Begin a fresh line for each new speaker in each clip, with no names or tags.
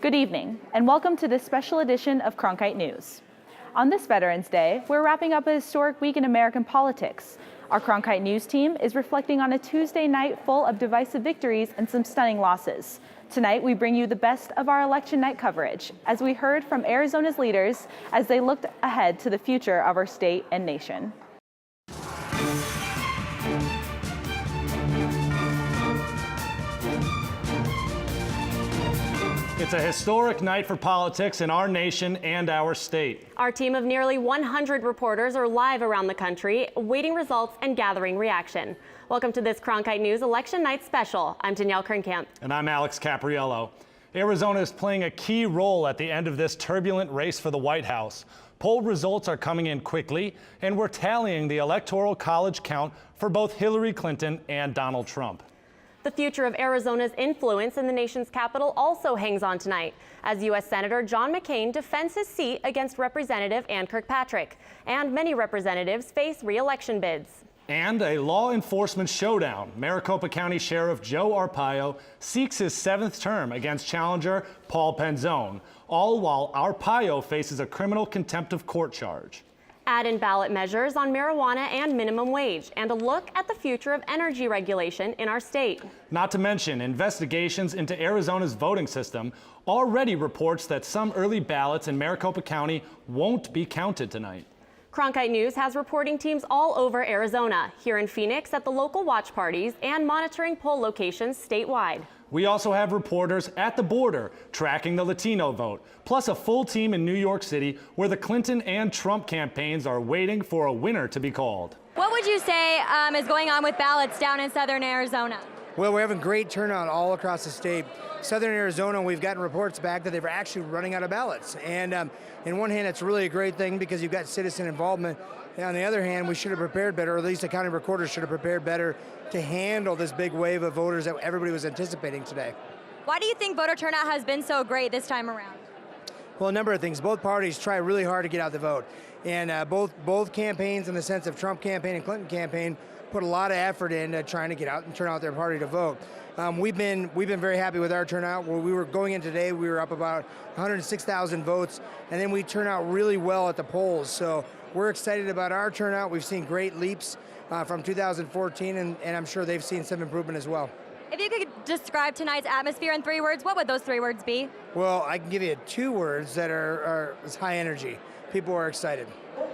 Good evening, and welcome to this special edition of Cronkite News. On this Veterans Day, we're wrapping up a historic week in American politics. Our Cronkite News team is reflecting on a Tuesday night full of divisive victories and some stunning losses. Tonight, we bring you the best of our election night coverage, as we heard from Arizona's leaders as they looked ahead to the future of our state and nation.
It's a historic night for politics in our nation and our state.
Our team of nearly 100 reporters are live around the country, awaiting results and gathering reaction. Welcome to this Cronkite News Election Night Special. I'm Danielle Kernkamp.
And I'm Alex Capriello. Arizona is playing a key role at the end of this turbulent race for the White House. Poll results are coming in quickly, and we're tallying the Electoral College count for both Hillary Clinton and Donald Trump.
The future of Arizona's influence in the nation's capital also hangs on tonight, as U.S. Senator John McCain defends his seat against Representative Ann Kirkpatrick, and many representatives face re-election bids.
And a law enforcement showdown. Maricopa County Sheriff Joe Arpaio seeks his 7th term against challenger Paul Penzone, all while Arpaio faces a criminal contempt of court charge.
Add in ballot measures on marijuana and minimum wage, and a look at the future of energy regulation in our state.
Not to mention, investigations into Arizona's voting system already reports that some early ballots in Maricopa County won't be counted tonight.
Cronkite News has reporting teams all over Arizona, here in Phoenix at the local watch parties and monitoring poll locations statewide.
We also have reporters at the border tracking the Latino vote, plus a full team in New York City where the Clinton and Trump campaigns are waiting for a winner to be called.
What would you say is going on with ballots down in southern Arizona?
Well, we're having great turnout all across the state. Southern Arizona, we've gotten reports back that they're actually running out of ballots. And in one hand, it's really a great thing because you've got citizen involvement. And on the other hand, we should have prepared better, or at least the county recorder should have prepared better to handle this big wave of voters that everybody was anticipating today.
Why do you think voter turnout has been so great this time around?
Well, a number of things. Both parties try really hard to get out the vote. And both campaigns, in the sense of Trump campaign and Clinton campaign, put a lot of effort into trying to get out and turn out their party to vote. We've been very happy with our turnout. Where we were going in today, we were up about 106,000 votes, and then we turn out really well at the polls. So we're excited about our turnout. We've seen great leaps from 2014, and I'm sure they've seen some improvement as well.
If you could describe tonight's atmosphere in 3 words, what would those 3 words be?
Well, I can give you 2 words that are high energy. People are excited.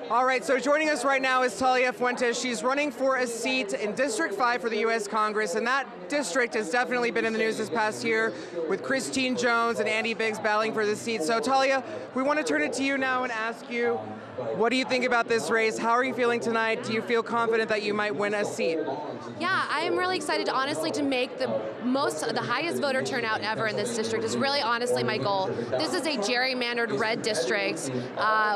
All right, so joining us right now is Talia Fuentes. She's running for a seat in District 5 for the U.S. Congress, and that district has definitely been in the news this past year with Christine Jones and Andy Biggs battling for the seat. So Talia, we want to turn it to you now and ask you, what do you think about this race? How are you feeling tonight? Do you feel confident that you might win a seat?
Yeah, I am really excited, honestly, to make the highest voter turnout ever in this district is really honestly my goal. This is a gerrymandered red district,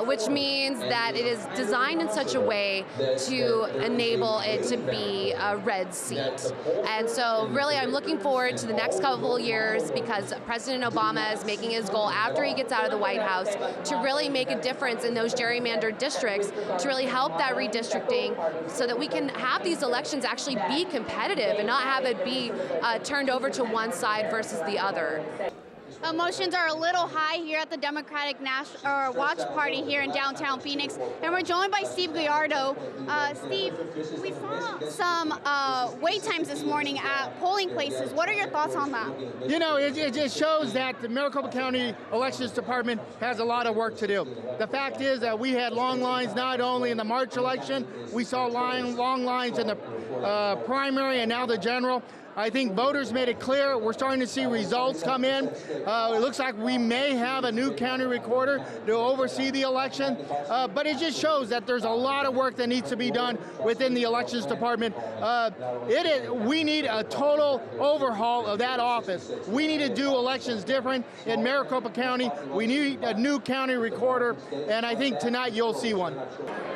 which means that it is designed in such a way to enable it to be a red seat. And so really I'm looking forward to the next couple of years because President Obama is making his goal after he gets out of the White House to really make a difference in those gerrymandered districts, to really help that redistricting so that we can have these elections actually be competitive and not have it be turned over to one side versus the other.
Emotions are a little high here at the Democratic Watch Party here in downtown Phoenix, and we're joined by Steve Gallardo. Steve, we saw some wait times this morning at polling places. What are your thoughts on that?
You know, it just shows that the Maricopa County Elections Department has a lot of work to do. The fact is that we had long lines not only in the March election, we saw long lines in the primary and now the general. I think voters made it clear. We're starting to see results come in. It looks like we may have a new county recorder to oversee the election, but it just shows that there's a lot of work that needs to be done within the elections department. We need a total overhaul of that office. We need to do elections different in Maricopa County. We need a new county recorder, and I think tonight you'll see one.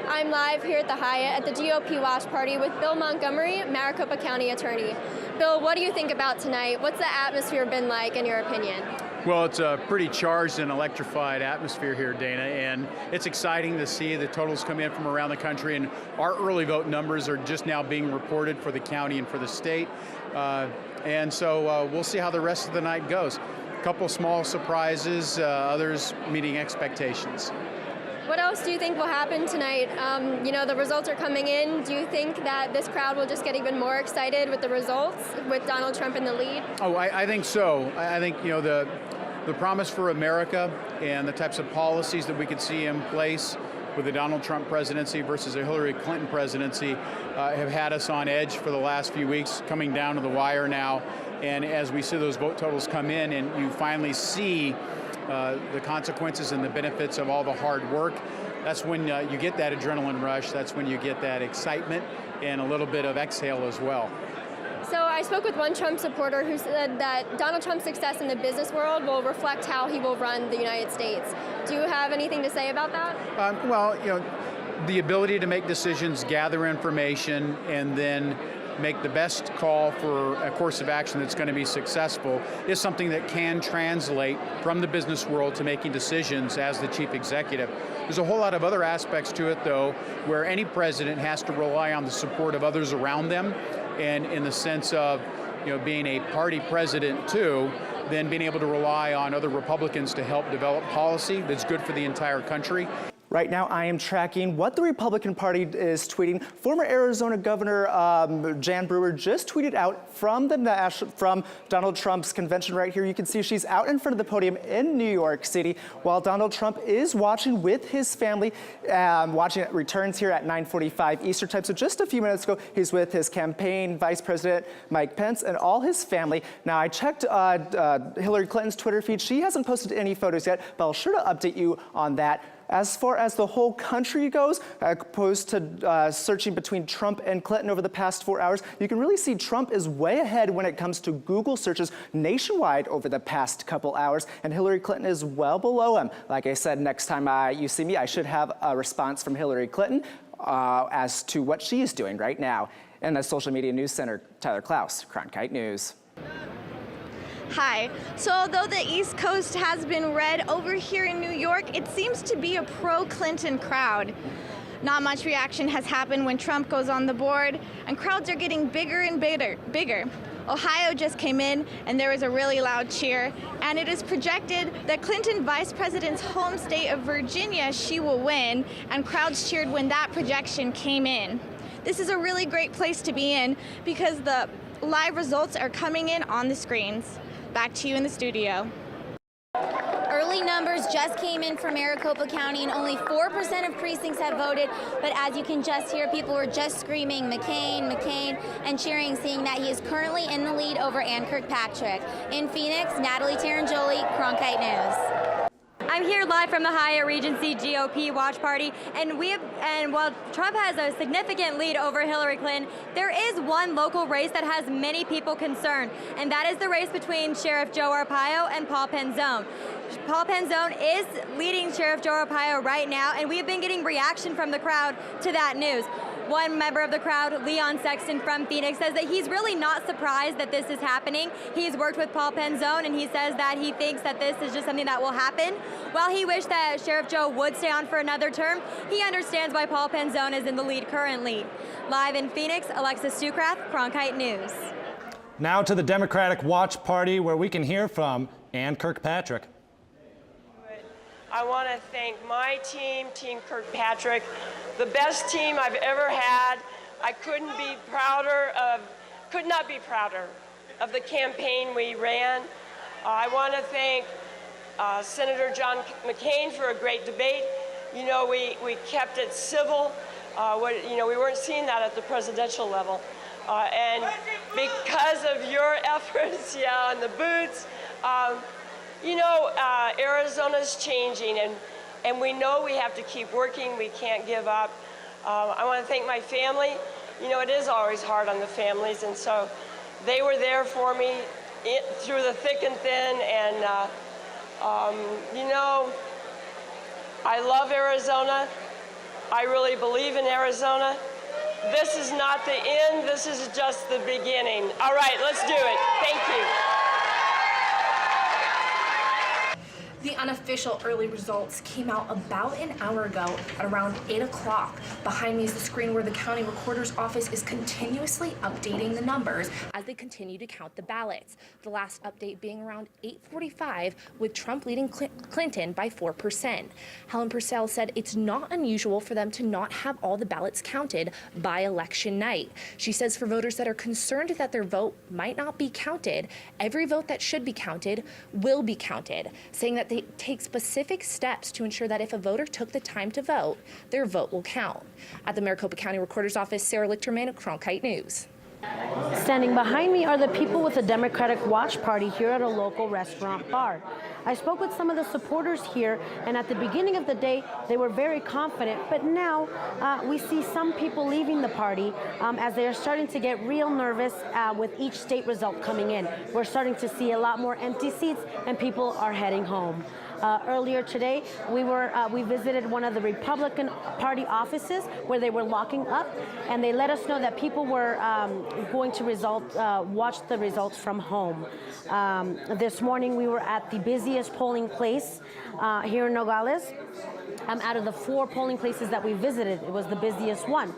I'm live here at the Hyatt at the GOP Watch Party with Bill Montgomery, Maricopa County Attorney. Bill, what do you think about tonight? What's the atmosphere been like in your opinion?
Well, it's a pretty charged and electrified atmosphere here, Dana, and it's exciting to see the totals come in from around the country, and our early vote numbers are just now being reported for the county and for the state, and so we'll see how the rest of the night goes. couple small surprises, others meeting expectations.
What else do you think will happen tonight? The results are coming in. Do you think that this crowd will just get even more excited with the results, with Donald Trump in the lead?
Oh, I think so. I think, the promise for America and the types of policies that we could see in place with the Donald Trump presidency versus a Hillary Clinton presidency have had us on edge for the last few weeks, coming down to the wire now. And as we see those vote totals come in and you finally see the consequences and the benefits of all the hard work, that's when you get that adrenaline rush, that's when you get that excitement and a little bit of exhale as well.
So I spoke with one Trump supporter who said that Donald Trump's success in the business world will reflect how he will run the United States. Do you have anything to say about that?
The ability to make decisions, gather information, and then make the best call for a course of action that's going to be successful is something that can translate from the business world to making decisions as the chief executive. There's a whole lot of other aspects to it, though, where any president has to rely on the support of others around them, and in the sense of being a party president too, then being able to rely on other Republicans to help develop policy that's good for the entire country.
Right now, I am tracking what the Republican Party is tweeting. Former Arizona Governor Jan Brewer just tweeted out from Donald Trump's convention right here. You can see she's out in front of the podium in New York City while Donald Trump is watching with his family. Watching it returns here at 9:45 Eastern time. So just a few minutes ago, he's with his campaign vice president, Mike Pence, and all his family. Now, I checked Hillary Clinton's Twitter feed. She hasn't posted any photos yet, but I'll sure to update you on that. As far as the whole country goes, opposed to searching between Trump and Clinton over the past 4 hours, you can really see Trump is way ahead when it comes to Google searches nationwide over the past couple hours, and Hillary Clinton is well below him. Like I said, next time you see me, I should have a response from Hillary Clinton as to what she is doing right now. In the Social Media News Center, Tyler Klaus, Cronkite News.
Hi. So although the East Coast has been red, over here in New York, it seems to be a pro-Clinton crowd. Not much reaction has happened when Trump goes on the board, and crowds are getting bigger and bigger. Ohio just came in, and there was a really loud cheer, and it is projected that Clinton vice president's home state of Virginia, she will win, and crowds cheered when that projection came in. This is a really great place to be in because the live results are coming in on the screens. Back to you in the studio.
Early numbers just came in from Maricopa County, and only 4% of precincts have voted. But as you can just hear, people were just screaming McCain, McCain, and cheering, seeing that he is currently in the lead over Ann Kirkpatrick. In Phoenix, Natalie Tarangioli, Cronkite News.
I'm here live from the Hyatt Regency GOP watch party, and while Trump has a significant lead over Hillary Clinton, there is one local race that has many people concerned, and that is the race between Sheriff Joe Arpaio and Paul Penzone. Paul Penzone is leading Sheriff Joe Arpaio right now, and we have been getting reaction from the crowd to that news. One member of the crowd, Leon Sexton from Phoenix, says that he's really not surprised that this is happening. He's worked with Paul Penzone, and he says that he thinks that this is just something that will happen. While he wished that Sheriff Joe would stay on for another term, he understands why Paul Penzone is in the lead currently. Live in Phoenix, Alexis Stucraft, Cronkite News.
Now to the Democratic Watch Party, where we can hear from Ann Kirkpatrick.
I want to thank my team, Team Kirkpatrick, the best team I've ever had. I could not be prouder of the campaign we ran. I want to thank Senator John McCain for a great debate. You know, we kept it civil. We weren't seeing that at the presidential level. And because of your efforts, on the boots, Arizona's changing, and we know we have to keep working. We can't give up. I want to thank my family. It is always hard on the families, and so they were there for me through the thick and thin. And I love Arizona. I really believe in Arizona. This is not the end. This is just the beginning. All right, let's do it. Thank you.
The unofficial early results came out about an hour ago at around 8 o'clock. Behind me is the screen where the county recorder's office is continuously updating the numbers as they continue to count the ballots. The last update being around 8:45, with Trump leading Clinton by 4%. Helen Purcell said it's not unusual for them to not have all the ballots counted by election night. She says for voters that are concerned that their vote might not be counted, every vote that should be counted will be counted, saying that they take specific steps to ensure that if a voter took the time to vote, their vote will count. At the Maricopa County Recorder's Office, Sarah Lichterman of Cronkite News.
Standing behind me are the people with the Democratic Watch Party here at a local restaurant bar. I spoke with some of the supporters here, and at the beginning of the day, they were very confident, but now we see some people leaving the party as they are starting to get real nervous with each state result coming in. We're starting to see a lot more empty seats, and people are heading home. Earlier today, we visited one of the Republican Party offices where they were locking up, and they let us know that people were going to watch the results from home. This morning, we were at the busiest polling place here in Nogales. Out of the 4 polling places that we visited, it was the busiest one.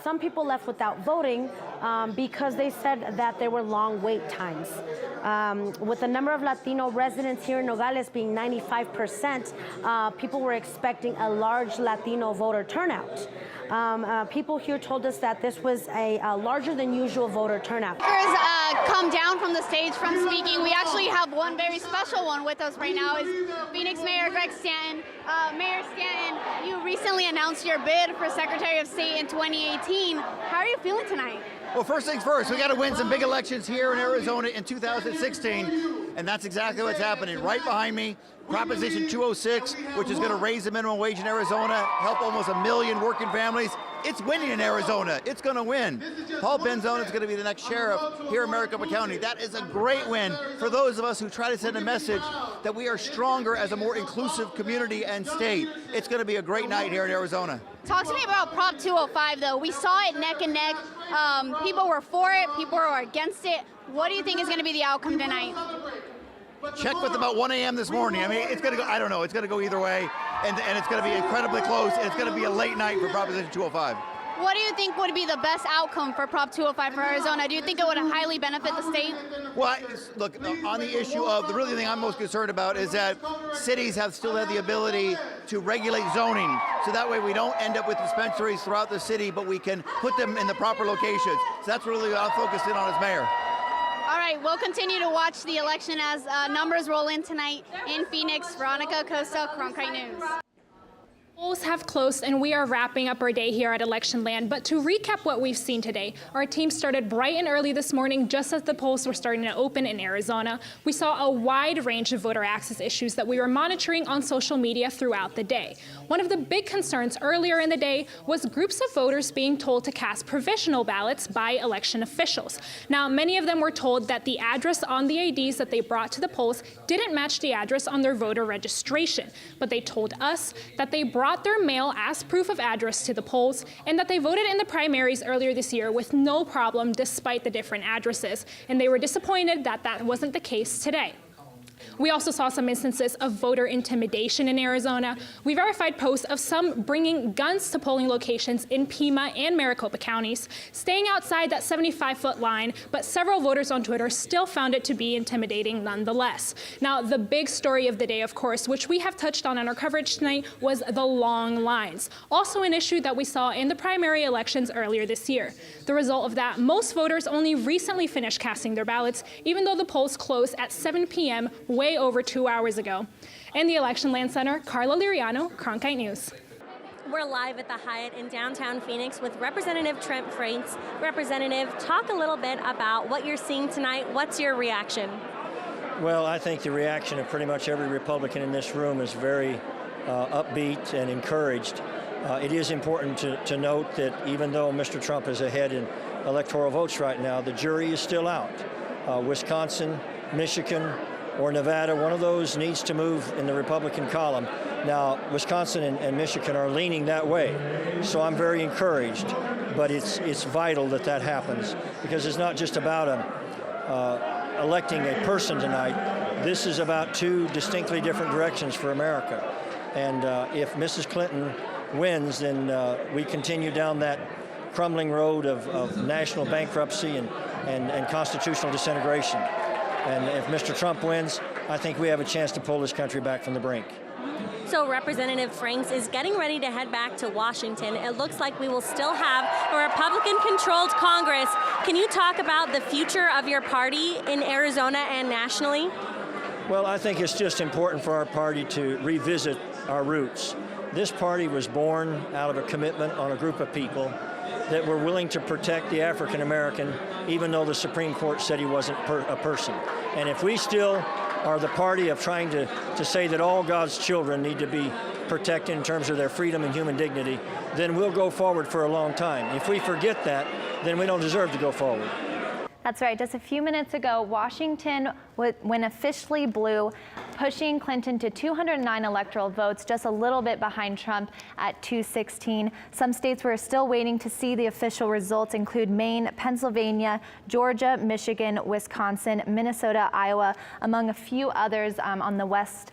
Some people left without voting because they said that there were long wait times. With the number of Latino residents here in Nogales being 95%, people were expecting a large Latino voter turnout. People here told us that this was a larger than usual voter turnout.
Come down from the stage from speaking. We actually have one very special one with us right now. Is Phoenix Mayor Greg Stanton. Mayor Stanton, you recently announced your bid for Secretary of State in 2018. How are you feeling tonight?
Well, first things first, we got to win some big elections here in Arizona in 2016, and that's exactly what's happening. Right behind me, Proposition 206, which is going to raise the minimum wage in Arizona, help almost 1 million working families. It's winning in Arizona. It's going to win. Paul Benzona is going to be the next sheriff here in Maricopa County. That is a great win for those of us who try to send a message that we are stronger as a more inclusive community and state. It's going to be a great night here in Arizona.
Talk to me about Prop 205, though. We saw it neck and neck. People were for it. People were against it. What do you think is going to be the outcome tonight?
Check with about 1 a.m. this morning. I mean, it's going to go, I don't know, it's going to go either way, and it's going to be incredibly close, and it's going to be a late night for Proposition 205.
What do you think would be the best outcome for Prop 205 for Arizona? Do you think it would highly benefit the state?
Well, look, on the issue of, the really thing I'm most concerned about is that cities still have the ability to regulate zoning, so that way we don't end up with dispensaries throughout the city, but we can put them in the proper locations. So that's really what I'm focused in on as mayor.
All right, we'll continue to watch the election as numbers roll in tonight in Phoenix. Veronica Acosta, Cronkite News.
Polls have closed and we are wrapping up our day here at Election Land. But to recap what we've seen today, our team started bright and early this morning just as the polls were starting to open in Arizona. We saw a wide range of voter access issues that we were monitoring on social media throughout the day. One of the big concerns earlier in the day was groups of voters being told to cast provisional ballots by election officials. Now, many of them were told that the address on the IDs that they brought to the polls didn't match the address on their voter registration, but they told us that they brought their mail as proof of address to the polls and that they voted in the primaries earlier this year with no problem despite the different addresses, and they were disappointed that that wasn't the case today. We also saw some instances of voter intimidation in Arizona. We verified posts of some bringing guns to polling locations in Pima and Maricopa counties, staying outside that 75-foot line, but several voters on Twitter still found it to be intimidating nonetheless. Now, the big story of the day, of course, which we have touched on in our coverage tonight, was the long lines, also an issue that we saw in the primary elections earlier this year. The result of that, most voters only recently finished casting their ballots, even though the polls closed at 7 p.m. way over 2 hours ago. In the Election Land Center, Carla Liriano, Cronkite News.
We're live at the Hyatt in downtown Phoenix with Representative Trent Frates. Representative, talk a little bit about what you're seeing tonight. What's your reaction?
Well, I think the reaction of pretty much every Republican in this room is very upbeat and encouraged. It is important to note that even though Mr. Trump is ahead in electoral votes right now, the jury is still out. Wisconsin, Michigan, or Nevada, one of those needs to move in the Republican column. Now, Wisconsin and Michigan are leaning that way, so I'm very encouraged, but it's vital that that happens, because it's not just about electing a person tonight, this is about two distinctly different directions for America. And if Mrs. Clinton wins, then we continue down that crumbling road of national bankruptcy and constitutional disintegration. And if Mr. Trump wins, I think we have a chance to pull this country back from the brink.
So Representative Franks is getting ready to head back to Washington. It looks like we will still have a Republican-controlled Congress. Can you talk about the future of your party in Arizona and nationally?
Well, I think it's just important for our party to revisit our roots. This party was born out of a commitment on a group of people that were willing to protect the African American, even though the Supreme Court said he wasn't a person. And if we still are the party of trying to say that all God's children need to be protected in terms of their freedom and human dignity, then we'll go forward for a long time. If we forget that, then we don't deserve to go forward.
That's right. Just a few minutes ago, Washington went officially blue, pushing Clinton to 209 electoral votes, just a little bit behind Trump at 216. Some states we're still waiting to see the official results include Maine, Pennsylvania, Georgia, Michigan, Wisconsin, Minnesota, Iowa, among a few others on the West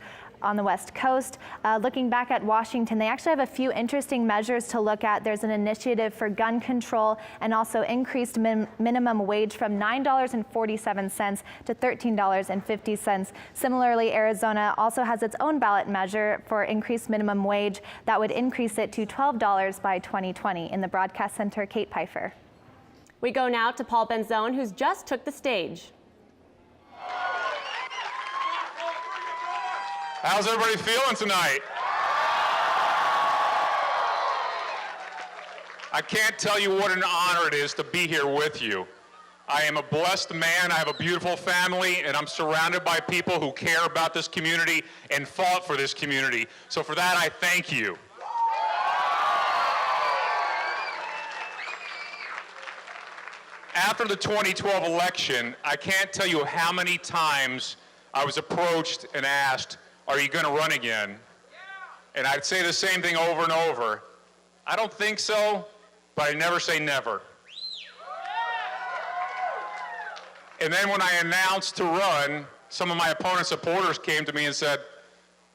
Coast. Looking back at Washington, they actually have a few interesting measures to look at. There's an initiative for gun control and also increased minimum wage from $9.47 to $13.50. Similarly, Arizona also has its own ballot measure for increased minimum wage that would increase it to $12 by 2020. In the broadcast center, Kate Pfeiffer.
We go now to Paul Benzone, who's just took the stage.
How's everybody feeling tonight? I can't tell you what an honor it is to be here with you. I am a blessed man, I have a beautiful family, and I'm surrounded by people who care about this community and fought for this community. So for that, I thank you. After the 2012 election, I can't tell you how many times I was approached and asked, "Are you going to run again?" And I'd say the same thing over and over. I don't think so, but I never say never. And then when I announced to run, some of my opponent's supporters came to me and said,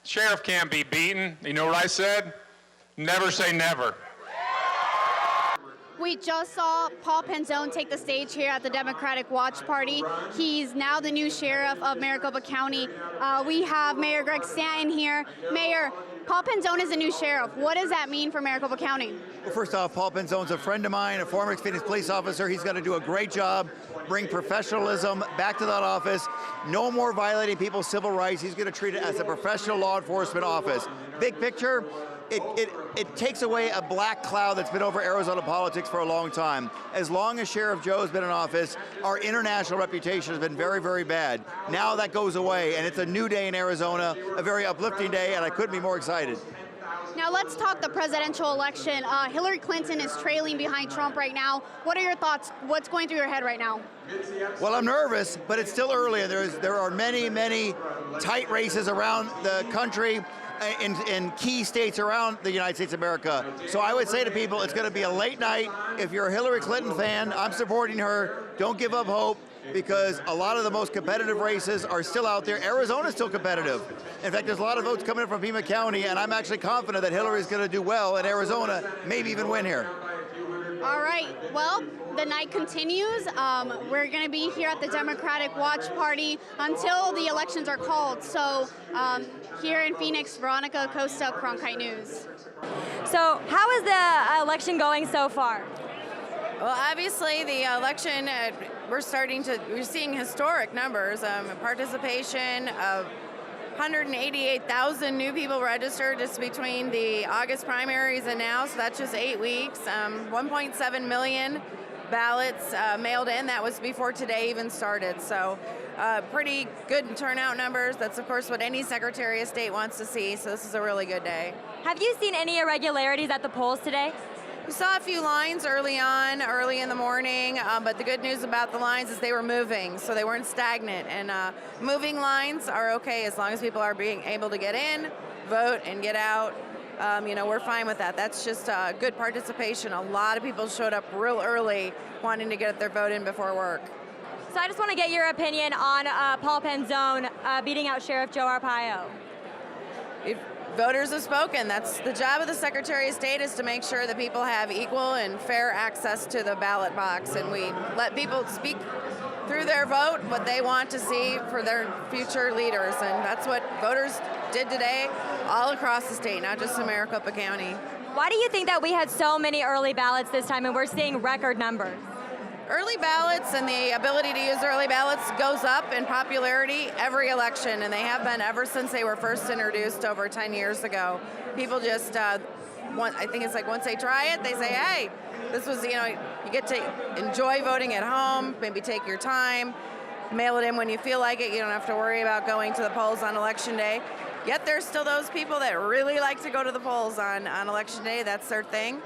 "Sheriff can't be beaten." You know what I said? Never say never.
We just saw Paul Benzone take the stage here at the Democratic Watch Party. He's now the new sheriff of Maricopa County. We have Mayor Greg Stanton here. Mayor, Paul Benzone is the new sheriff. What does that mean for Maricopa County?
Well, first off, Paul Benzone's a friend of mine, a former Phoenix police officer. He's going to do a great job, bring professionalism back to that office. No more violating people's civil rights. He's going to treat it as a professional law enforcement office. Big picture, it takes away a black cloud that's been over Arizona politics for a long time. As long as Sheriff Joe's been in office, our international reputation has been very, very bad. Now that goes away, and it's a new day in Arizona, a very uplifting day, and I couldn't be more excited.
Now let's talk the presidential election. Hillary Clinton is trailing behind Trump right now. What are your thoughts? What's going through your head right now?
Well, I'm nervous, but it's still early. There are many, many tight races around the country in key states around the United States of America. So I would say to people, it's going to be a late night. If you're a Hillary Clinton fan, I'm supporting her. Don't give up hope, because a lot of the most competitive races are still out there. Arizona's still competitive. In fact, there's a lot of votes coming in from Pima County, and I'm actually confident that Hillary's going to do well in Arizona, maybe even win here.
All right, well, the night continues. We're going to be here at the Democratic Watch Party until the elections are called. So here in Phoenix, Veronica Acosta, Cronkite News.
So how is the election going so far?
Well, obviously the election, we're seeing historic numbers. Participation of 188,000 new people registered just between the August primaries and now, so that's just 8 weeks. 1.7 million ballots mailed in. That was before today even started. So pretty good turnout numbers. That's of course what any Secretary of State wants to see. So this is a really good day.
Have you seen any irregularities at the polls today?
We saw a few lines early in the morning, but the good news about the lines is they were moving, so they weren't stagnant. And moving lines are okay as long as people are being able to get in, vote, and get out. We're fine with that. That's just good participation. A lot of people showed up real early wanting to get their vote in before work.
So I just want to get your opinion on Paul Penzone beating out Sheriff Joe Arpaio.
Voters have spoken. That's the job of the Secretary of State, is to make sure that people have equal and fair access to the ballot box. And we let people speak through their vote what they want to see for their future leaders. And that's what voters did today all across the state, not just in Maricopa County.
Why do you think that we had so many early ballots this time and we're seeing record numbers?
Early ballots and the ability to use early ballots goes up in popularity every election, and they have been ever since they were first introduced over 10 years ago. People just, I think it's like once they try it, they say, hey, this was, you get to enjoy voting at home, maybe take your time, mail it in when you feel like it. You don't have to worry about going to the polls on Election Day. Yet there's still those people that really like to go to the polls on Election Day. That's their thing.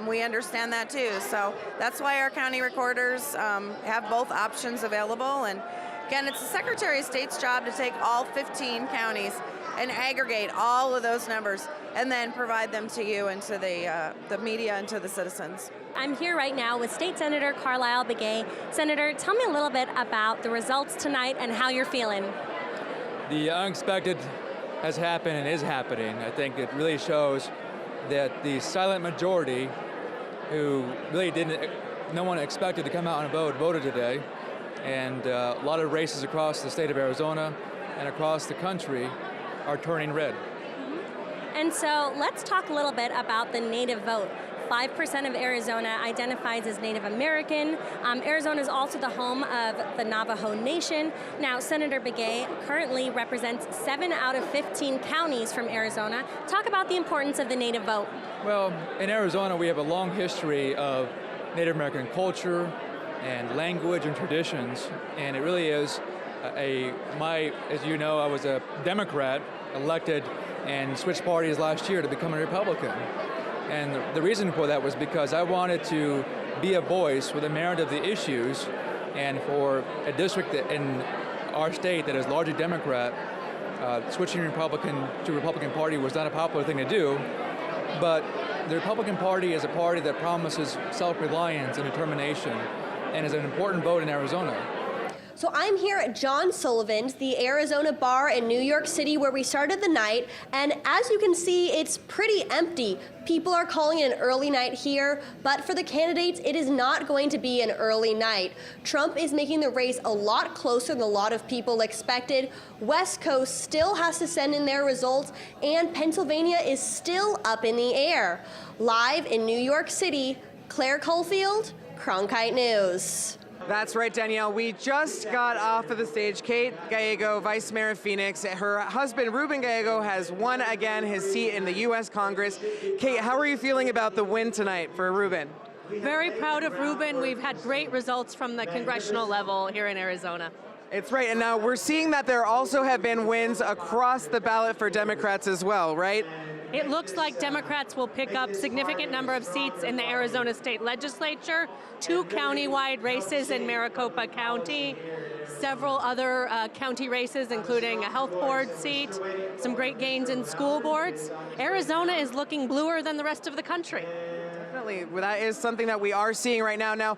We understand that too. So that's why our county recorders have both options available. And again, it's the Secretary of State's job to take all 15 counties and aggregate all of those numbers and then provide them to you and to the media and to the citizens.
I'm here right now with State Senator Carlisle Begay. Senator, tell me a little bit about the results tonight and how you're feeling.
The unexpected has happened and is happening. I think it really shows that the silent majority, who really no one expected to come out and vote, voted today. And a lot of races across the state of Arizona and across the country are turning red.
And so let's talk a little bit about the native vote. 5% of Arizona identifies as Native American. Arizona is also the home of the Navajo Nation. Now, Senator Begay currently represents 7 out of 15 counties from Arizona. Talk about the importance of the native vote.
Well, in Arizona, we have a long history of Native American culture and language and traditions, and it really is as you know, I was a Democrat elected and switched parties last year to become a Republican. And the reason for that was because I wanted to be a voice for the merit of the issues, and for a district in our state that is largely Democrat, switching Republican to Republican Party was not a popular thing to do, but the Republican Party is a party that promises self-reliance and determination, and is an important vote in Arizona.
So I'm here at John Sullivan's, the Arizona bar in New York City where we started the night, and as you can see, it's pretty empty. People are calling it an early night here, but for the candidates, it is not going to be an early night. Trump is making the race a lot closer than a lot of people expected. West Coast still has to send in their results, and Pennsylvania is still up in the air. Live in New York City, Claire Caulfield, Cronkite News.
That's right, Danielle. We just got off of the stage. Kate Gallego, Vice Mayor of Phoenix. Her husband, Ruben Gallego, has won again his seat in the U.S. Congress. Kate, how are you feeling about the win tonight for Ruben?
Very proud of Ruben. We've had great results from the congressional level here in Arizona.
It's right, and now we're seeing that there also have been wins across the ballot for Democrats as well, right?
It looks like Democrats will pick up significant number of seats in the Arizona State Legislature, 2 county-wide races in Maricopa County, several other county races, including a health board seat, some great gains in school boards. Arizona is looking bluer than the rest of the country.
Definitely. Well, that is something that we are seeing right now. Now,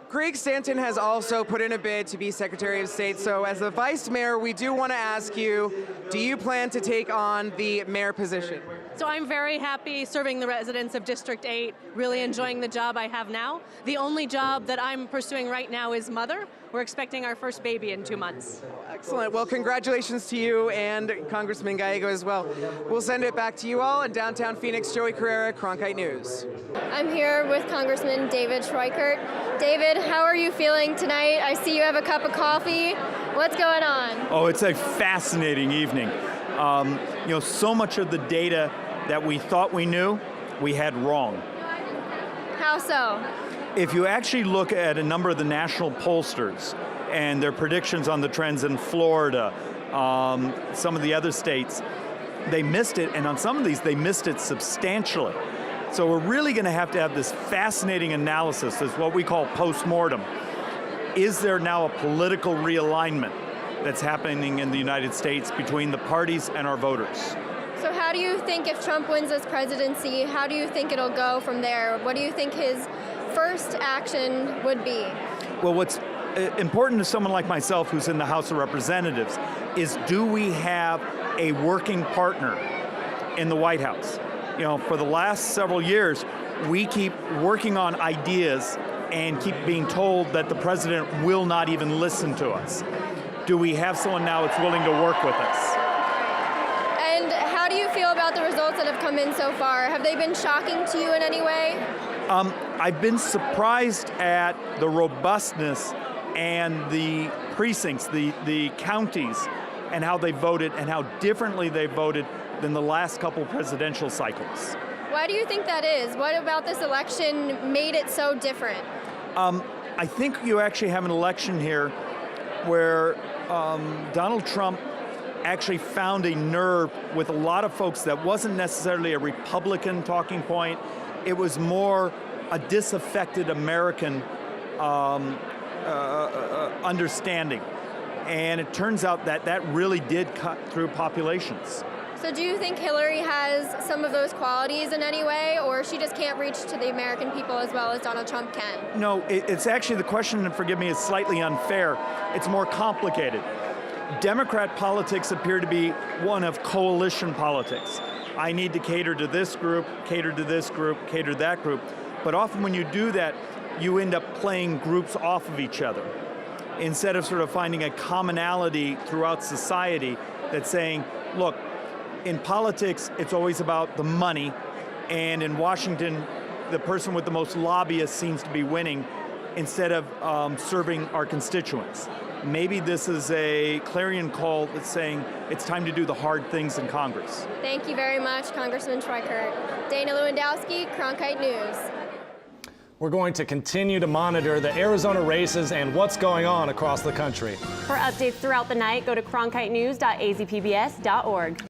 Greg Stanton has also put in a bid to be Secretary of State. So as the Vice Mayor, we do want to ask you, do you plan to take on the mayor position?
So I'm very happy serving the residents of District 8, really enjoying the job I have now. The only job that I'm pursuing right now is mother. We're expecting our first baby in 2 months.
Excellent. Well, congratulations to you and Congressman Gallego as well. We'll send it back to you all in downtown Phoenix. Joey Carrera, Cronkite News.
I'm here with Congressman David Schweikert. David, how are you feeling tonight? I see you have a cup of coffee. What's going on?
Oh, it's a fascinating evening. So much of the data that we thought we knew, we had wrong.
How so?
If you actually look at a number of the national pollsters and their predictions on the trends in Florida, some of the other states, they missed it, and on some of these, they missed it substantially. So we're really going to have this fascinating analysis, is what we call post-mortem. Is there now a political realignment that's happening in the United States between the parties and our voters?
So how do you think, if Trump wins this presidency, how do you think it'll go from there? What do you think his first action would be?
Well, what's important to someone like myself who's in the House of Representatives is, do we have a working partner in the White House? You know, for the last several years, we keep working on ideas and keep being told that the president will not even listen to us. Do we have someone now that's willing to work with us?
And how do you feel about the results that have come in so far? Have they been shocking to you in any way?
I've been surprised at the robustness and the precincts, the counties, and how they voted and how differently they voted than the last couple presidential cycles.
Why do you think that is? What about this election made it so different?
I think you actually have an election here where Donald Trump actually found a nerve with a lot of folks that wasn't necessarily a Republican talking point. It was more a disaffected American understanding. And it turns out that that really did cut through populations.
So do you think Hillary has some of those qualities in any way, or she just can't reach to the American people as well as Donald Trump can?
No, it's actually, the question, and forgive me, is slightly unfair. It's more complicated. Democrat politics appear to be one of coalition politics. I need to cater to this group, cater to this group, cater to that group. But often when you do that, you end up playing groups off of each other, instead of sort of finding a commonality throughout society that's saying, look, in politics, it's always about the money, and in Washington, the person with the most lobbyists seems to be winning instead of serving our constituents. Maybe this is a clarion call that's saying it's time to do the hard things in Congress.
Thank you very much, Congressman Schweikert. Dana Lewandowski, Cronkite News.
We're going to continue to monitor the Arizona races and what's going on across the country.
For updates throughout the night, go to cronkitenews.azpbs.org.